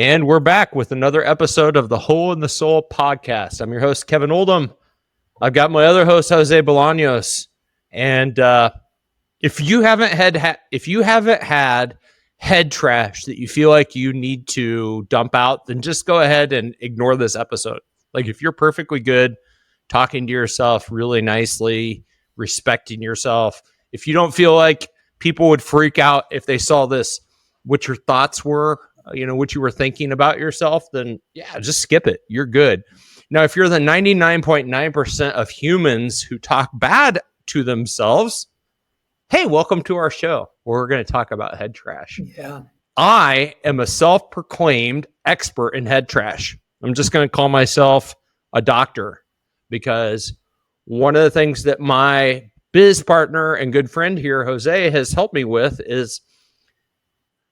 And we're back with another episode of the Hole in the Soul podcast. I'm your host, Kevin Oldham. I've got my other host, Jose Bolaños. And if you haven't had head trash that you feel like you need to dump out, then just go ahead and ignore this episode. Like, if you're perfectly good, talking to yourself really nicely, respecting yourself, if you don't feel like people would freak out if they saw this, what your thoughts were, what you were thinking about yourself, then yeah, just skip it. You're good. Now, if you're the 99.9% of humans who talk bad to themselves, hey, welcome to our show where we're going to talk about head trash. Yeah. I am a self-proclaimed expert in head trash. I'm just going to call myself a doctor because one of the things that my biz partner and good friend here, Jose, has helped me with is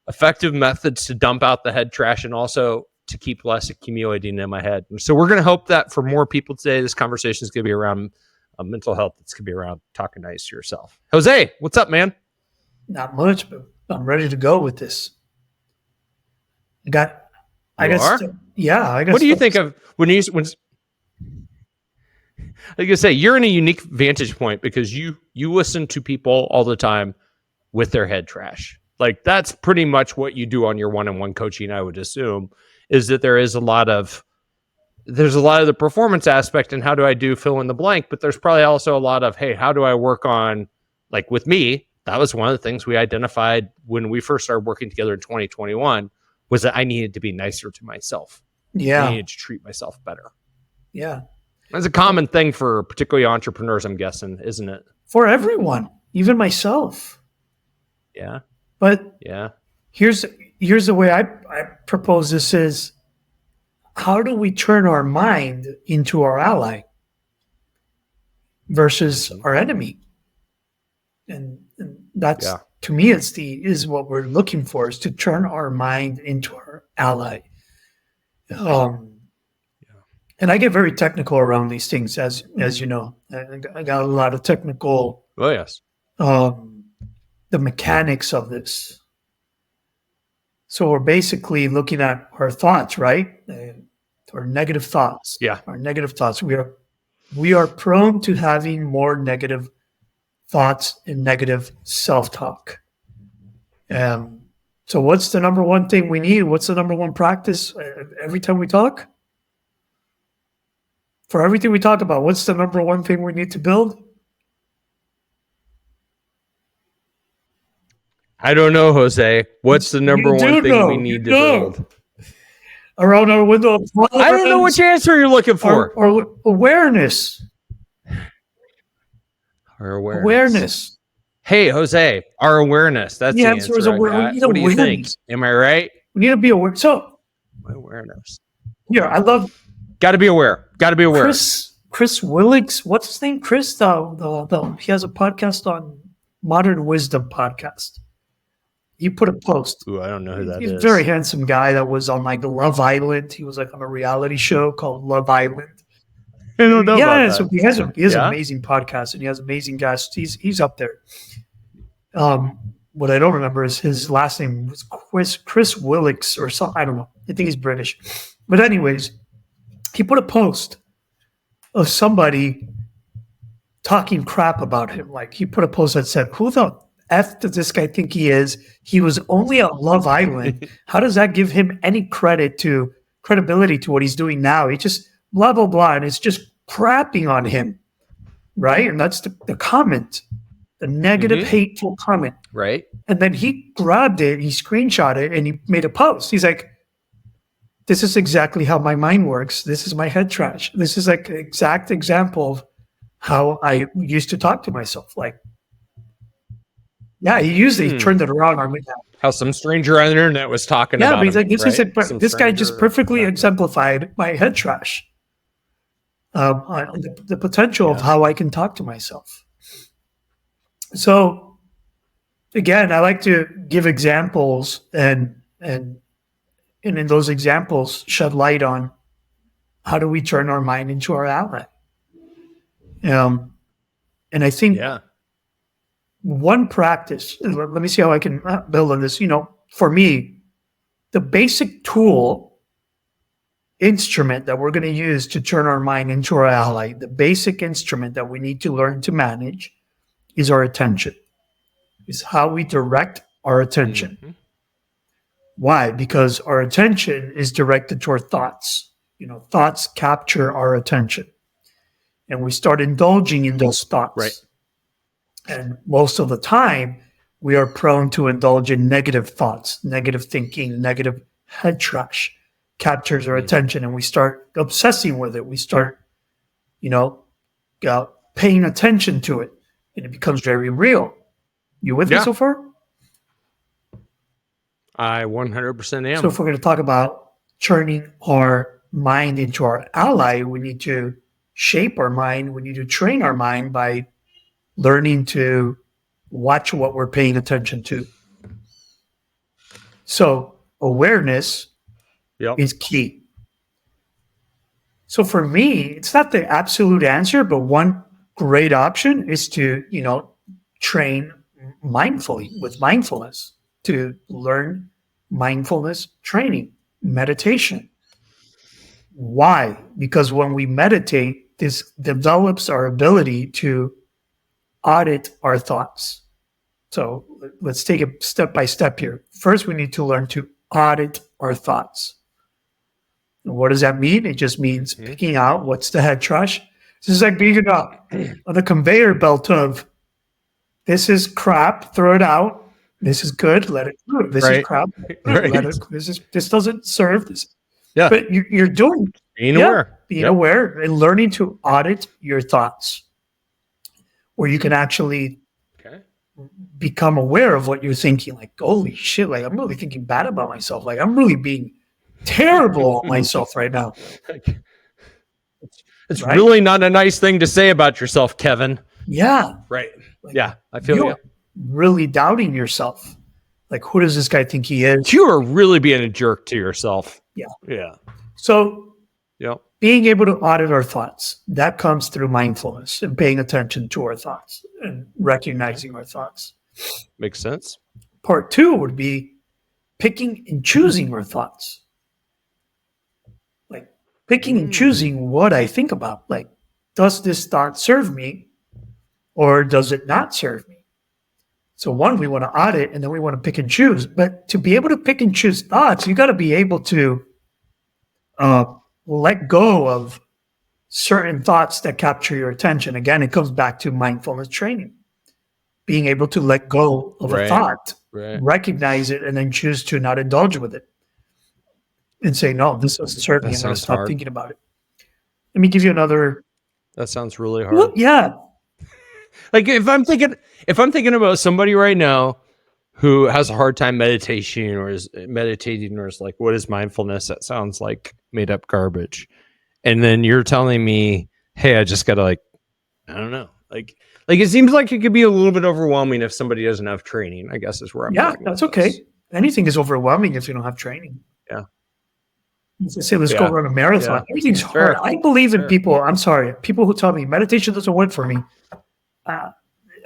effective methods to dump out the head trash and also to keep less accumulating in my head. And so we're going to hope that for more people today, this conversation is going to be around mental health. It's going to be around talking nice to yourself. Jose, what's up, man? Not much, but I'm ready to go with this. I guess. What do you think of when like I say, you're in a unique vantage point because you listen to people all the time with their head trash. Like, that's pretty much what you do on your one-on-one coaching, I would assume, is that there's a lot of the performance aspect and how do I do fill in the blank, but there's probably also a lot of, hey, how do I work on, like with me, that was one of the things we identified when we first started working together in 2021 was that I needed to be nicer to myself. Yeah. I needed to treat myself better. Yeah. That's a common thing for particularly entrepreneurs, I'm guessing, isn't it? For everyone, even myself. Yeah. But yeah, here's the way I propose this is, how do we turn our mind into our ally versus our enemy? And that's, to me, is what we're looking for, is to turn our mind into our ally. And I get very technical around these things, as you know. I got a lot of technical. Oh yes. The mechanics of this. So we're basically looking at our thoughts, right? Our negative thoughts. Yeah. Our negative thoughts. We are prone to having more negative thoughts and negative self-talk. So what's the number one thing we need? What's the number one practice every time we talk? For everything we talk about, what's the number one thing we need to build? I don't know, Jose. What's the number one thing we need to build? Around our window of tolerance. I don't know which answer you're looking for. Our awareness. Our awareness. Awareness. Hey, Jose, our awareness. That's the answer. Is awareness. What do you think? Am I right? We need to be aware. So, my awareness. Yeah, I love. Got to be aware. Got to be aware. Chris Willicks. What's his name? Chris. He has a podcast on Modern Wisdom podcast. He put a post. Ooh, I don't know who that He's is. a very handsome guy that was on like Love Island. He was like on a reality show called Love Island. I don't know about that. So he has an amazing podcast and he has amazing guests. He's up there. What I don't remember is his last name was Chris Willicks or something. I don't know. I think he's British. But anyways, he put a post of somebody talking crap about him. Like, he put a post that said, "Who the F does this guy think he is? He was only on Love Island. How does that give him any credibility to what he's doing now? He just blah, blah, blah." And it's just crapping on him. Right? And that's the comment, the negative, hateful comment. Right. And then he grabbed it, he screenshot it, and he made a post. He's like, "This is exactly how my mind works. This is my head trash. This is like an exact example of how I used to talk to myself." Like, yeah, he turned it around on me. How some stranger on the internet was talking about but he's like, him, this guy just perfectly exemplified my head trash. The potential of how I can talk to myself. So, again, I like to give examples and in those examples shed light on how do we turn our mind into our ally. And I think one practice, let me see how I can build on this. For me, the basic tool, instrument that we're going to use to turn our mind into our ally, the basic instrument that we need to learn to manage is our attention, is how we direct our attention. Mhm. Why? Because our attention is directed toward thoughts. Thoughts capture our attention. And we start indulging in those thoughts. Right. And most of the time, we are prone to indulge in negative thoughts, negative thinking, negative head trash captures our attention, and we start obsessing with it. We start, paying attention to it, and it becomes very real. You with me so far? I 100% am. So if we're going to talk about turning our mind into our ally, we need to shape our mind. We need to train our mind by learning to watch what we're paying attention to. So awareness is key. So for me, it's not the absolute answer, but one great option is to, train mindfully with mindfulness, to learn mindfulness training, meditation. Why? Because when we meditate, this develops our ability to audit our thoughts. So let's take it step by step here. First, we need to learn to audit our thoughts. And what does that mean? It just means picking out what's the head trash. This is like being on the conveyor belt of, this is crap, throw it out. This is good, let it go. This is crap, let it. This doesn't serve this. Yeah. But you're doing being aware. Being aware and learning to audit your thoughts, where you can actually become aware of what you're thinking. Like, holy shit, like I'm really thinking bad about myself. Like I'm really being terrible on myself right now. It's really not a nice thing to say about yourself, Kevin. Yeah. Right. Like, yeah, I feel you. Really doubting yourself. Like, who does this guy think he is? You are really being a jerk to yourself. Yeah. Yeah. So being able to audit our thoughts, that comes through mindfulness and paying attention to our thoughts and recognizing our thoughts. Makes sense. Part 2 would be picking and choosing our thoughts. Like picking and choosing what I think about. Like, does this thought serve me or does it not serve me? So one, we want to audit, and then we want to pick and choose. But to be able to pick and choose thoughts, you got to be able to let go of certain thoughts that capture your attention. Again, it comes back to mindfulness training. Being able to let go of a thought, recognize it, and then choose to not indulge with it. And say, no, this doesn't serve me. I'm going to stop thinking about it. Let me give you another. That sounds really hard. Well, yeah. Like if I'm thinking about somebody right now who has a hard time meditating or is like, what is mindfulness? That sounds like made up garbage. And then you're telling me, hey, I just gotta I don't know. Like it seems like it could be a little bit overwhelming if somebody doesn't have training, I guess is where I'm going. That's okay. Anything is overwhelming if you don't have training. Yeah. Say, let's go run a marathon. Yeah. Everything's hard. I believe in people. I'm sorry. People who tell me meditation doesn't work for me.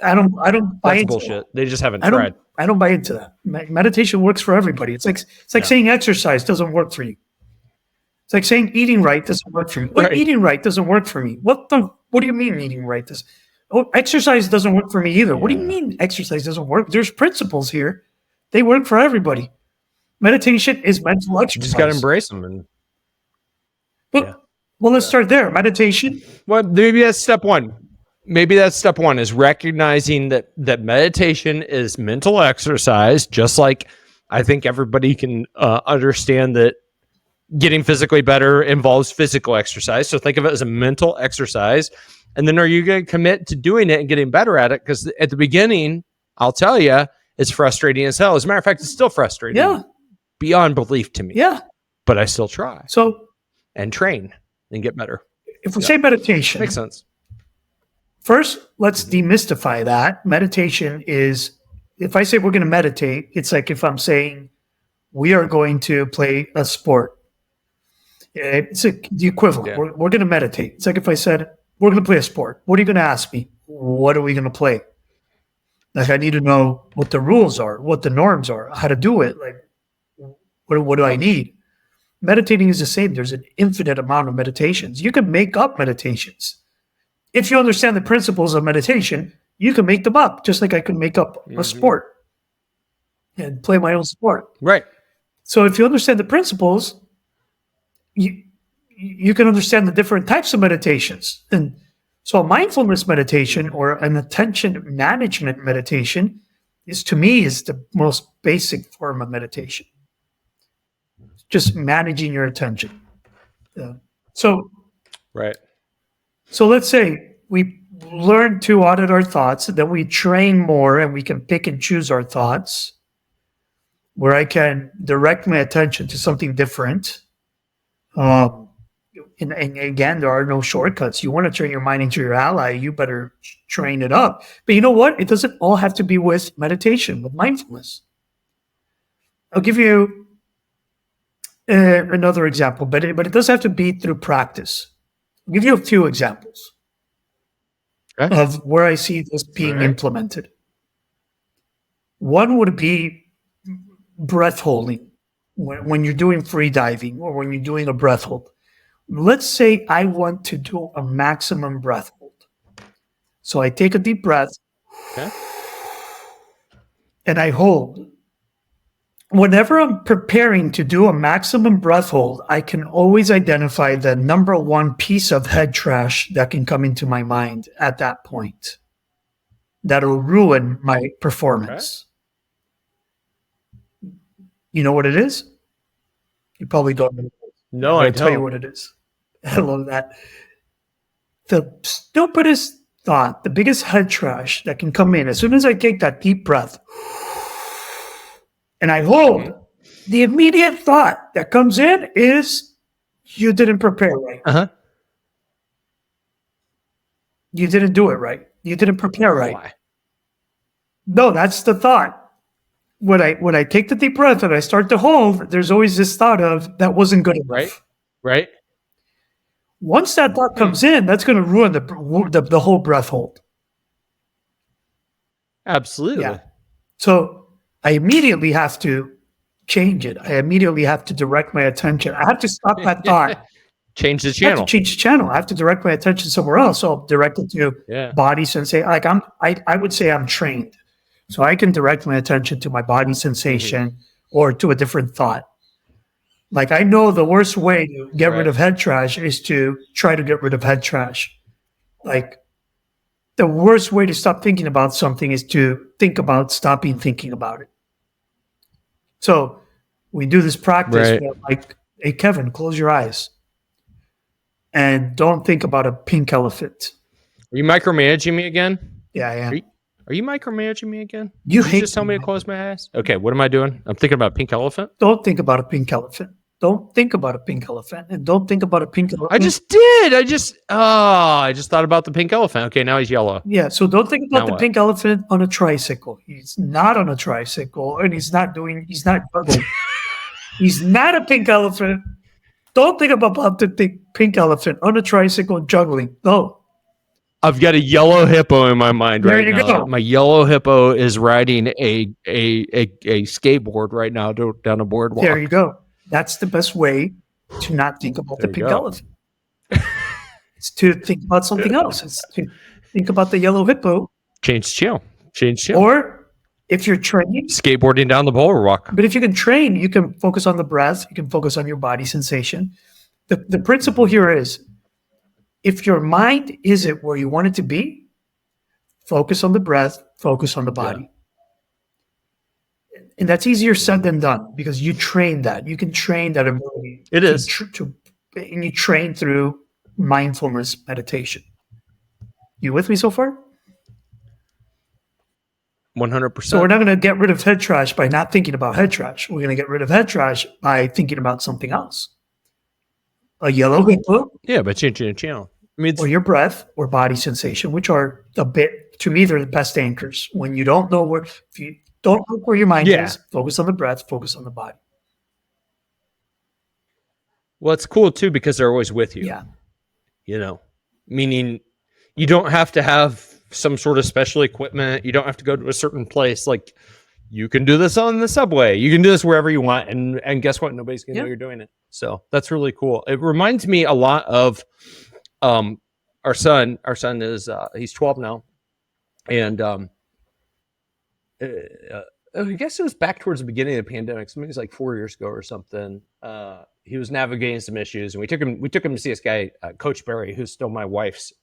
I don't buy into bullshit. That. They just haven't tried. I don't buy into that. Meditation works for everybody. It's like saying exercise doesn't work for you. It's like saying eating right doesn't work for you. Eating right doesn't work for me. What do you mean eating right does? Exercise doesn't work for me either. Yeah. What do you mean exercise doesn't work? There's principles here. They work for everybody. Meditation is mental exercise. You just got to embrace them. Well, let's start there. Meditation. Well, maybe that's step one. Is recognizing that meditation is mental exercise, just like I think everybody can understand that getting physically better involves physical exercise. So think of it as a mental exercise. And then are you going to commit to doing it and getting better at it? Because at the beginning, I'll tell you, it's frustrating as hell. As a matter of fact, it's still frustrating. Yeah. Beyond belief to me. Yeah. But I still try. So, and train and get better. If we say meditation. Makes sense. First, let's demystify that. Meditation is, if I say we're going to meditate, it's like if I'm saying we are going to play a sport. It's the equivalent. Yeah. We're going to meditate. It's like if I said, we're going to play a sport. What are you going to ask me? What are we going to play? Like, I need to know what the rules are, what the norms are, how to do it. Like, What do I need? Meditating is the same. There's an infinite amount of meditations. You can make up meditations. If you understand the principles of meditation, you can make them up, just like I can make up a sport and play my own sport. Right. So if you understand the principles, you can understand the different types of meditations. And so a mindfulness meditation or an attention management meditation to me is the most basic form of meditation. Just managing your attention. Right. So let's say we learn to audit our thoughts, then we train more and we can pick and choose our thoughts, where I can direct my attention to something different. And again, there are no shortcuts. You want to turn your mind into your ally, you better train it up. But you know what? It doesn't all have to be with meditation, with mindfulness. I'll give you another example, but it does have to be through practice. I'll give you a few examples of where I see this being implemented. One would be breath holding. When you're doing free diving or when you're doing a breath hold. Let's say I want to do a maximum breath hold. So I take a deep breath and I hold. Whenever I'm preparing to do a maximum breath hold, I can always identify the number one piece of head trash that can come into my mind at that point. That'll ruin my performance. You know what it is? You probably don't know. No, I don't. I'll tell you what it is. I love that. The stupidest thought, the biggest head trash that can come in, as soon as I take that deep breath and I hold, the immediate thought that comes in is, you didn't prepare right. You didn't do it right. You didn't prepare right. Why? No, that's the thought. When I take the deep breath and I start to hold, there's always this thought of, that wasn't good enough. Right. Once that thought comes in, that's going to ruin the whole breath hold. Absolutely. Yeah. So I immediately have to change it. I immediately have to direct my attention. I have to stop that thought. Change the I have channel. to change the channel. I have to direct my attention somewhere else. So I'll direct it to body sensation. Like I would say I'm trained. So I can direct my attention to my body sensation or to a different thought. Like I know the worst way to get rid of head trash is to try to get rid of head trash. Like the worst way to stop thinking about something is to think about stopping thinking about it. So we do this practice where, like, hey, Kevin, close your eyes and don't think about a pink elephant. Are you micromanaging me again? Yeah, I am. Are you micromanaging me again? You Did you just tell me to close my eyes? Okay, what am I doing? I'm thinking about pink elephant. Don't think about a pink elephant. Don't think about a pink elephant. And don't think about a pink elephant. I just did. I just thought about the pink elephant. Okay, now he's yellow. Yeah, so don't think about the pink elephant on a tricycle. He's not on a tricycle, and he's not juggling. He's not a pink elephant. Don't think about the pink elephant on a tricycle juggling. No. I've got a yellow hippo in my mind right now. Go. My yellow hippo is riding a skateboard right now down a boardwalk. There you go. That's the best way to not think about the pink elephant. It's to think about something else. It's to think about the yellow hippo. Change channel. Or if you're trained, skateboarding down the boardwalk. But if you can train, you can focus on the breath. You can focus on your body sensation. The principle here is, if your mind isn't where you want it to be, focus on the breath, focus on the body. Yeah. And that's easier said than done because you train that. You can train that ability. It is. And you train through mindfulness meditation. You with me so far? 100%. So we're not going to get rid of head trash by not thinking about head trash. We're going to get rid of head trash by thinking about something else. A yellow hippo. Yeah, but changing the channel. Or your breath or body sensation, which are to me, they're the best anchors. When you don't know if you don't know where your mind is, focus on the breath, focus on the body. Well, it's cool too because they're always with you. Yeah. You know, meaning you don't have to have some sort of special equipment. You don't have to go to a certain place. Like you can do this on the subway. You can do this wherever you want. And guess what? Nobody's going to know you're doing it. So that's really cool. It reminds me a lot of our son. Our son is, he's 12 now. And I guess it was back towards the beginning of the pandemic. Maybe it was like 4 years ago or something. He was navigating some issues, and we took him to see this guy, Coach Barry, who's still my wife's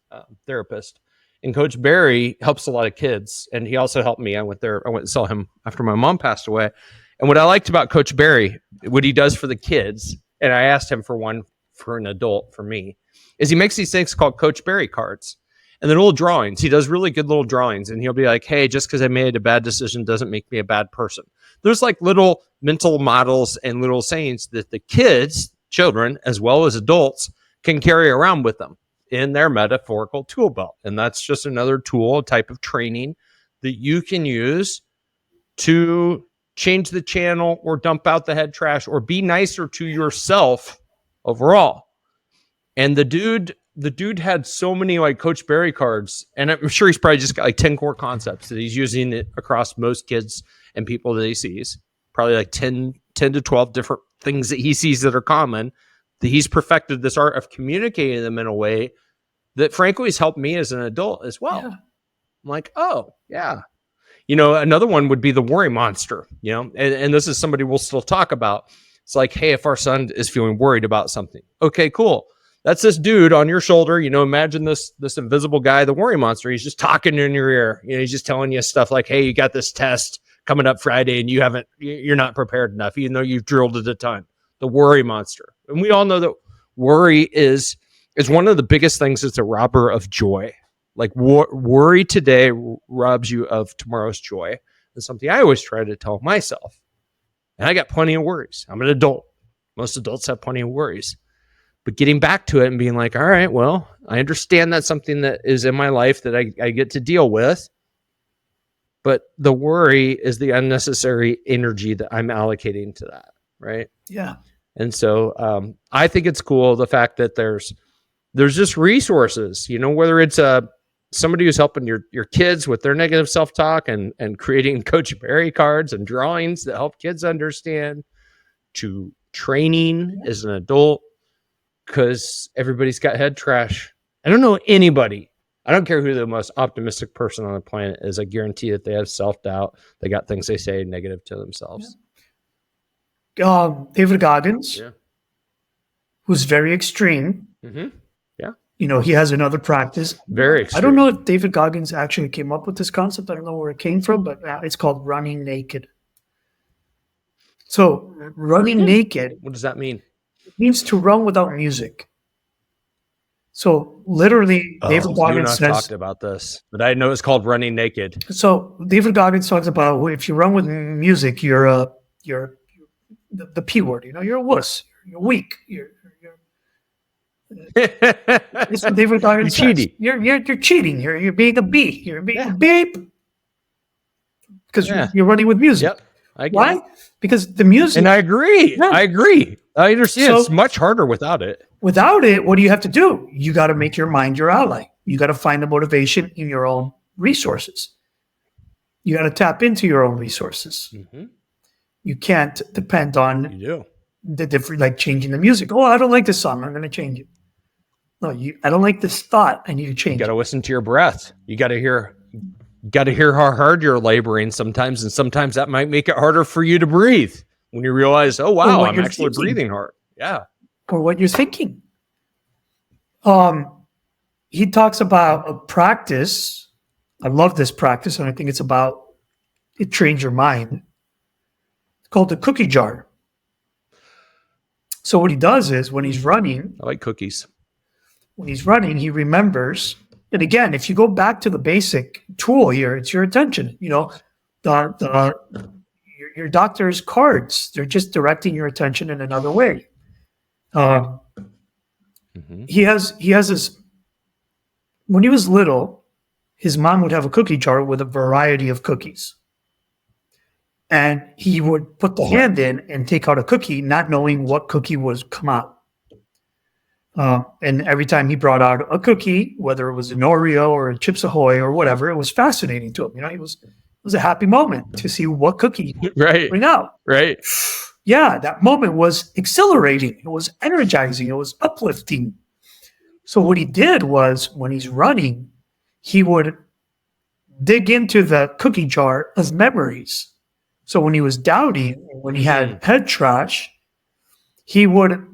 therapist. And Coach Barry helps a lot of kids, and he also helped me. I went and saw him after my mom passed away. And what I liked about Coach Barry, what he does for the kids, and I asked him for one for an adult for me, is he makes these things called Coach Barry cards. And the little drawings, he does really good little drawings. And he'll be like, hey, just because I made a bad decision doesn't make me a bad person. There's like little mental models and little sayings that the kids, children, as well as adults, can carry around with them in their metaphorical tool belt. And that's just another tool, a type of training that you can use to change the channel or dump out the head trash or be nicer to yourself overall. And the dude had so many like Coach Barry cards, and I'm sure he's probably just got like 10 core concepts that he's using it across most kids and people that he sees. Probably like 10 to 12 different things that he sees that are common, that he's perfected this art of communicating them in a way that frankly has helped me as an adult as well. Yeah. I'm like, oh yeah. Another one would be the worry monster, and this is somebody we'll still talk about. It's like, hey, if our son is feeling worried about something, okay, cool. That's this dude on your shoulder. Imagine this invisible guy, the worry monster. He's just talking in your ear. He's just telling you stuff like, hey, you got this test coming up Friday and you're not prepared enough, even though you've drilled it a ton. The worry monster. And we all know that worry is one of the biggest things. It's a robber of joy. Like worry today robs you of tomorrow's joy. That's something I always try to tell myself. And I got plenty of worries. I'm an adult. Most adults have plenty of worries. But getting back to it and being like, all right, well, I understand that's something that is in my life that I get to deal with. But the worry is the unnecessary energy that I'm allocating to that, right? Yeah. And so I think it's cool, the fact that there's just resources, whether it's somebody who's helping your kids with their negative self-talk and creating Coach Barry cards and drawings that help kids understand, to training as an adult, because everybody's got head trash. I don't know anybody. I don't care who the most optimistic person on the planet is. I guarantee that they have self-doubt. They got things they say negative to themselves. Yeah. David Goggins, who's very extreme. Mm-hmm. Yeah. He has another practice. Very extreme. I don't know if David Goggins actually came up with this concept. I don't know where it came from, but it's called running naked. So running naked. What does that mean? It means to run without music. So literally, David Goggins says, talked about this, but I know it's called running naked. So David Goggins talks about if you run with music, you're the P word. You're a wuss. You're weak. It's what David Goggins says. Cheating. You're cheating. You're being a B. You're being a beep because you're running with music. Yep. Why? Because the music. And I agree. Yeah. I agree. I understand. So, it's much harder without it. Without it, what do you have to do? You got to make your mind your ally. You got to find the motivation in your own resources. You got to tap into your own resources. Mm-hmm. You can't depend on the different, like changing the music. Oh, I don't like this song. I'm going to change it. No, I don't like this thought. I need to change. You got to listen to your breath. You got to hear how hard you're laboring sometimes, and sometimes that might make it harder for you to breathe when you realize, oh wow, I'm actually breathing hard. Yeah. Or what you're thinking. He talks about a practice. I love this practice, and I think it trains your mind. It's called the cookie jar. So what he does is when he's running, I like cookies. When he's running, he remembers. And again, if you go back to the basic tool here, it's your attention. Your doctor's cards, they're just directing your attention in another way. He has this. When he was little, his mom would have a cookie jar with a variety of cookies. And he would put the hand in and take out a cookie, not knowing what cookie was come out. And every time he brought out a cookie, whether it was an Oreo or a Chips Ahoy or whatever, it was fascinating to him. He was was a happy moment to see what cookie he would Right. bring out. Right. Yeah, that moment was exhilarating. It was energizing. It was uplifting. So what he did was, when he's running, he would dig into the cookie jar as memories. So when he was doubting, when he had head trash, he would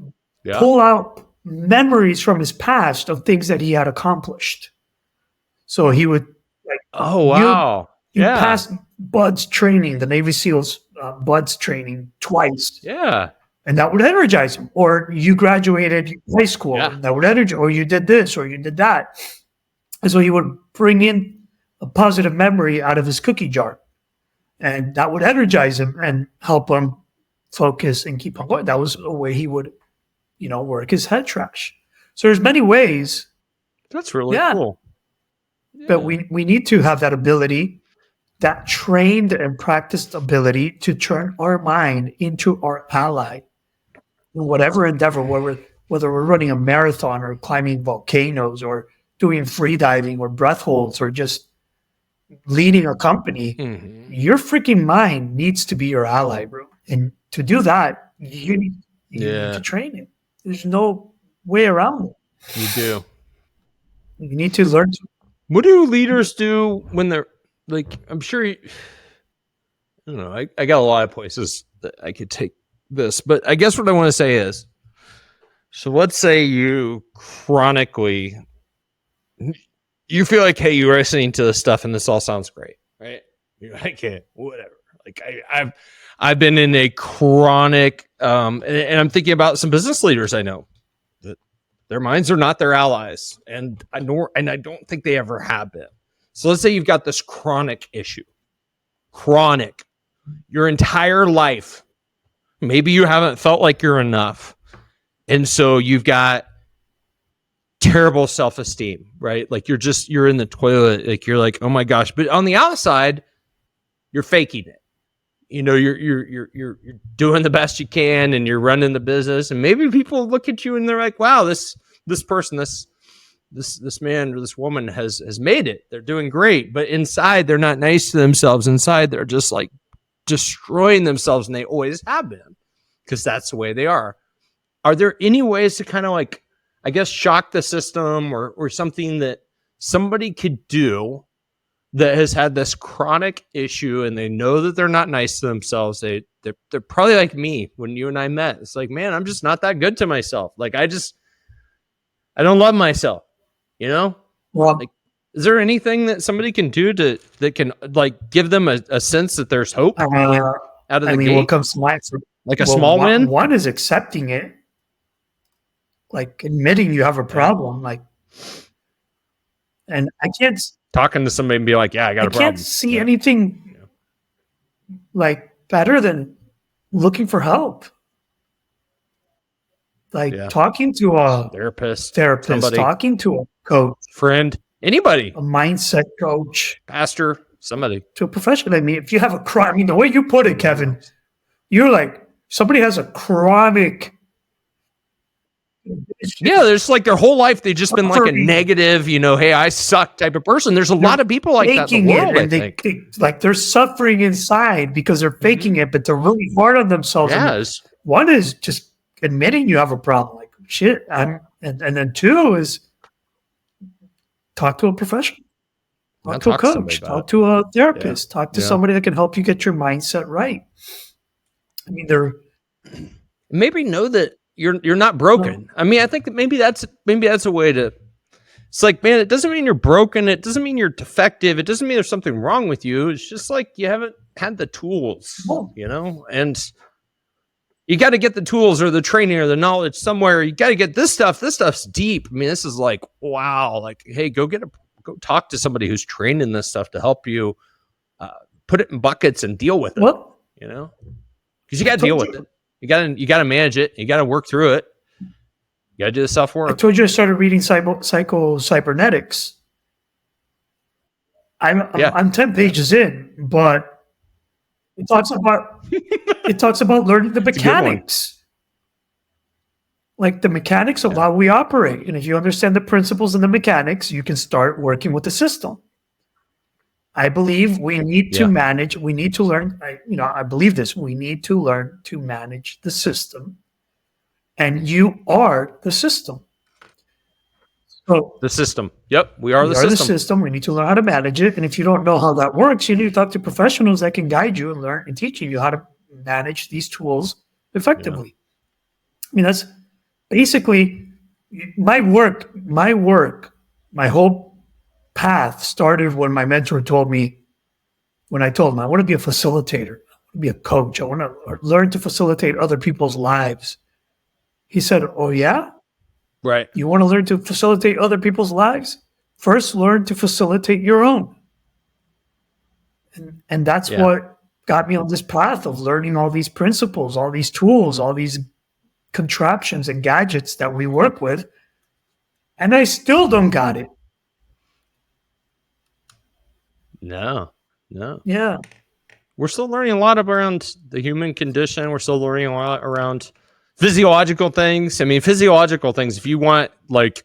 Yeah. pull out memories from his past of things that he had accomplished. So he would, like, Oh, wow. you Yeah. passed Bud's training, the Navy SEALs Bud's training twice, Yeah. and that would energize him. Or you graduated high school, Yeah. and that would energize, or you did this, or you did that. And so he would bring in a positive memory out of his cookie jar, and that would energize him and help him focus and keep on going. That was a way he would, work his head trash. So there's many ways, That's really Yeah. cool. but we need to have that ability, that trained and practiced ability to turn our mind into our ally in whatever endeavor, whether we're running a marathon or climbing volcanoes or doing free diving or breath holds or just leading a company. Mhm. Your freaking mind needs to be your ally, bro. And to do that, you need Yeah. to train it. There's no way around it. You do. You need to learn to. What do leaders do when they're like, I'm sure I don't know. I got a lot of places that I could take this, but I guess what I want to say is, so let's say you chronically, you feel like, hey, you're listening to this stuff and this all sounds great, right? You're like, hey, whatever. Like I've been in a chronic, and I'm thinking about some business leaders I know that their minds are not their allies, and I don't think they ever have been. So let's say you've got this chronic issue, chronic, your entire life. Maybe you haven't felt like you're enough, and so you've got terrible self-esteem, right? Like you're in the toilet, like you're like, oh my gosh, but on the outside, you're faking it. You're doing the best you can, and you're running the business, and maybe people look at you and they're like, wow, this person, this man or this woman has made it. They're doing great, but inside they're not nice to themselves. Inside they're just like destroying themselves, and they always have been, because that's the way they are. Are there any ways to kind of like, I guess, shock the system or something that somebody could do that has had this chronic issue, and they know that they're not nice to themselves? They're probably like me when you and I met. It's like, man, I'm just not that good to myself. Like I don't love myself, Well, Like, is there anything that somebody can do that can like give them a sense that there's hope out of the gate? what comes to mind? Like a small win? One is accepting it, like admitting you have a problem. Like, and I can't Talking to somebody and be like, yeah, I got a problem. can't see anything like better than looking for help. Like talking to a Therapist, therapist, talking to a coach, friend, anybody, a mindset coach, pastor, somebody. to a professional. I mean, if you have a chronic, I mean, the way you put it, Kevin, you're like, somebody has a chronic. Yeah, there's like their whole life they've just been like a negative, hey, I suck type of person. There's a lot of people like that in the world, I think. Like they're suffering inside because they're faking it, but they're really hard on themselves. Yes. One is just admitting you have a problem, like shit. And then two is talk to a professional, talk to a coach, talk to a therapist, talk to somebody that can help you get your mindset right. I mean, they're maybe know that you're not broken. I mean, I think that maybe that's a way to. It's like, man, it doesn't mean you're broken. It doesn't mean you're defective. It doesn't mean there's something wrong with you. It's just like you haven't had the tools, and you got to get the tools or the training or the knowledge somewhere. You got to get this stuff. This stuff's deep. I mean, this is like, wow. Like, hey, go talk to somebody who's trained in this stuff to help you put it in buckets and deal with it. Well, because you got to deal with it. You got to manage it. You got to work through it. You got to do the self work. I told you I started reading Psycho-Cybernetics. I'm 10 pages in, but it talks about learning the mechanics, like the mechanics of how we operate. And if you understand the principles and the mechanics, you can start working with the system. I believe we need to manage, we need to learn, I believe this, we need to learn to manage the system. And you are the system. So The system. Yep. We are we the are the system. system. We need to learn how to manage it. And if you don't know how that works, you need to talk to professionals that can guide you and learn and teaching you how to manage these tools effectively. I mean, that's basically my work, my whole path started when my mentor told me, when I told him I want to be a facilitator, I want to be a coach, I want to learn to facilitate other people's lives. He said, "Oh yeah? Right. You want to learn to facilitate other people's lives? First, learn to facilitate your own." And that's what got me on this path of learning all these principles, all these tools, all these contraptions and gadgets that we work with. And I still don't got it. No. Yeah. We're still learning a lot around the human condition. We're still learning a lot around physiological things. I mean, physiological things, if you want like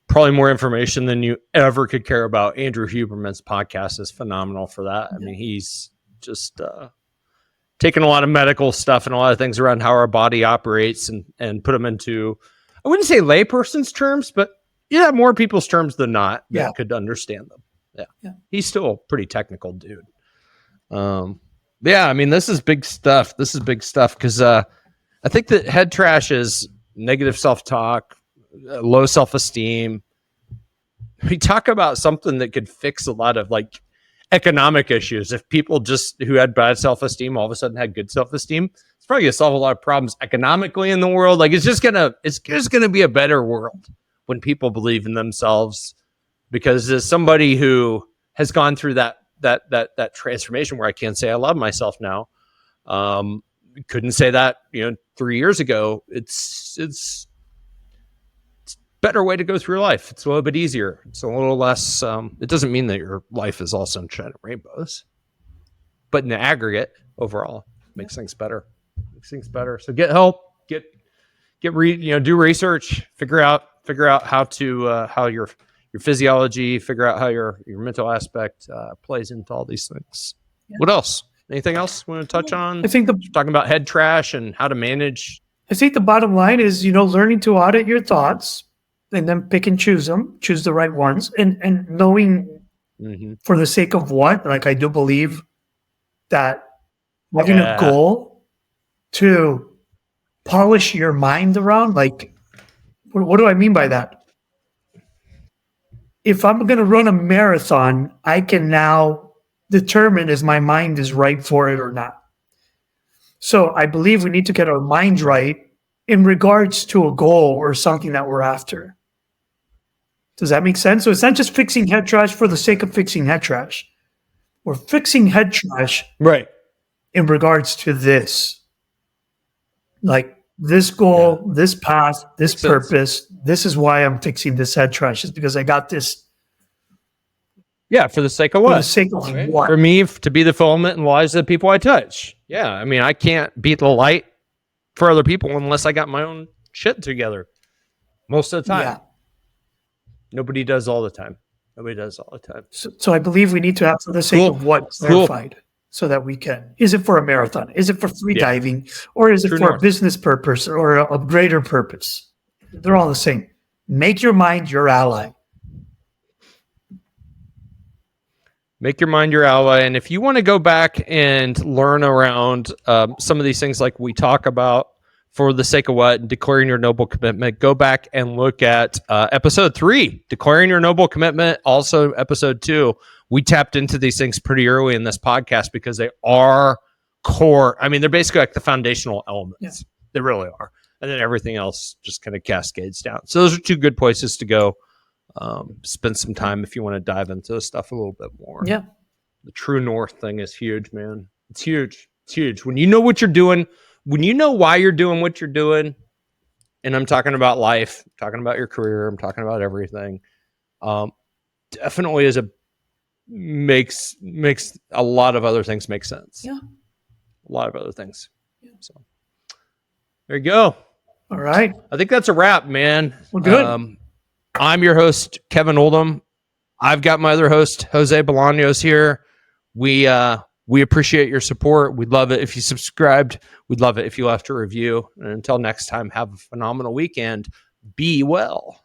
probably more information than you ever could care about, Andrew Huberman's podcast is phenomenal for that. I mean, he's just taken a lot of medical stuff and a lot of things around how our body operates and put them into, I wouldn't say layperson's terms, but more people's terms than not that could understand them. Yeah. He's still a pretty technical dude. I mean, this is big stuff. Because I think that head trash is negative self-talk, low self-esteem. We talk about something that could fix a lot of like economic issues. If people just who had bad self-esteem all of a sudden had good self-esteem, it's probably gonna solve a lot of problems economically in the world. Like it's just gonna be a better world when people believe in themselves. Because as somebody who has gone through that transformation where I can't say I love myself now, couldn't say that 3 years ago. It's a better way to go through life. It's a little bit easier. It's a little less. It doesn't mean that your life is all sunshine and rainbows, but in the aggregate, overall, makes things better. So get help. Do research. Figure out how to how your physiology, figure out how your mental aspect plays into all these things. What else? Anything else we want to touch on? I think talking about head trash and how to manage. I think the bottom line is, learning to audit your thoughts and then pick and choose the right ones, and knowing for the sake of what. Like I do believe that having a goal to polish your mind around, like, what do I mean by that? If I'm going to run a marathon, I can now determine if my mind is right for it or not. So I believe we need to get our mind right in regards to a goal or something that we're after. Does that make sense? So it's not just fixing head trash for the sake of fixing head trash. We're fixing head trash in regards to this. Like this goal, this path, this purpose. This is why I'm fixing this head trash, is because I got this. Yeah, for the sake of what? For the sake of what? For me, to be the filament in the lives of the people I touch. Yeah, I mean, I can't beat the light for other people unless I got my own shit together. Most of the time. Yeah. Nobody does all the time. So I believe we need to have, for the sake of what, clarified. So that we can. Is it for a marathon? Is it for free diving? Or is it for a business purpose or a greater purpose? They're all the same. Make your mind your ally. Make your mind your ally. And if you want to go back and learn around some of these things like we talk about, for the sake of what, declaring your noble commitment, go back and look at episode 3, declaring your noble commitment. Also episode 2, we tapped into these things pretty early in this podcast because they are core. I mean, they're basically like the foundational elements. Yeah. They really are. And then everything else just kind of cascades down. So those are 2 good places to go. Spend some time if you want to dive into this stuff a little bit more. Yeah. The true north thing is huge, man. It's huge. When you know what you're doing, when you know why you're doing what you're doing, and I'm talking about life, I'm talking about your career, I'm talking about everything, definitely makes a lot of other things make sense. Yeah. A lot of other things. Yeah. So there you go. All right. I think that's a wrap, man. Well, good. I'm your host, Kevin Oldham. I've got my other host, Jose Bolaños, here. We appreciate your support. We'd love it if you subscribed. We'd love it if you left a review. And until next time, have a phenomenal weekend. Be well.